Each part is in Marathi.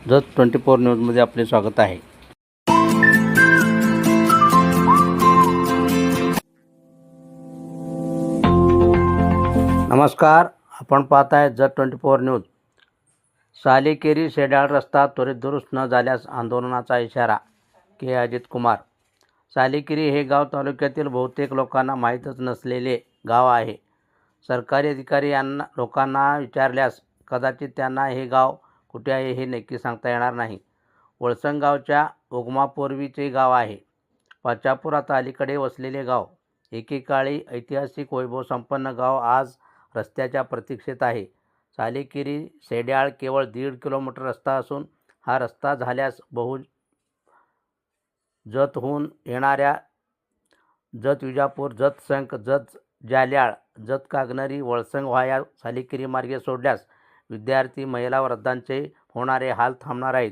जत 24 न्यूजमध्ये आपले स्वागत आहे। नमस्कार, आपण पाहत आहे जत 24 न्यूज। सालेकरी शेड्याळ रस्ता त्वरित दुरुस्त न झाल्यास आंदोलनाचा इशारा के. अजित कुमार। सालेकरी हे गाव तालुक्यातील बहुतेक लोकांना माहीतच नसलेले गाव आहे। सरकारी अधिकारी यांना लोकांना विचारल्यास कदाचित त्यांना हे गाव कुठे आहे हे नक्की सांगता येणार नाही। वळसंग गावच्या उगमापूर्वीचे गाव आहे। पाचापुरात अलीकडे वसलेले गाव, एकेकाळी ऐतिहासिक वैभव संपन्न गाव आज रस्त्याच्या प्रतीक्षेत आहे। सालेकरी शेड्याळ केवळ 1.5 किलोमीटर रस्ता असून हा रस्ता झाल्यास जतहून येणाऱ्या जत विजापूर, जत संक, जत जाल्याळ, जत कागनरी, वळसंग व्हाया सालेकरी मार्गे सोडल्यास विद्यार्थी, महिला, वृद्धांचे होणारे हाल थांबणार आहेत।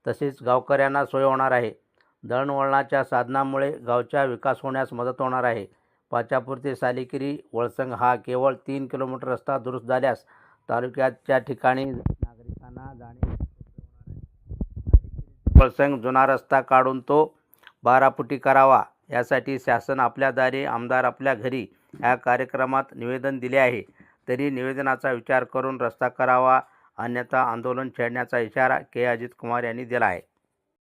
तसेच गावकऱ्यांना सोय होणार आहे। दळणवळणाच्या साधनामुळे गावचा विकास होण्यास मदत होणार आहे। पाचापूर ते सालेकरी वळसंग हा केवळ 3 किलोमीटर रस्ता दुरुस्त झाल्यास तालुक्याच्या ठिकाणी नागरिकांना जाणे वळसंग जुना रस्ता काढून तो 12 फुटी करावा यासाठी शासन आपल्या दारी, आमदार आपल्या घरी या कार्यक्रमात निवेदन दिले आहे। तरी निवेदनाचा विचार करून रस्ता करावा, अन्यथा आंदोलन छेडण्याचा इशारा के. अजित कुमार यांनी दिला आहे।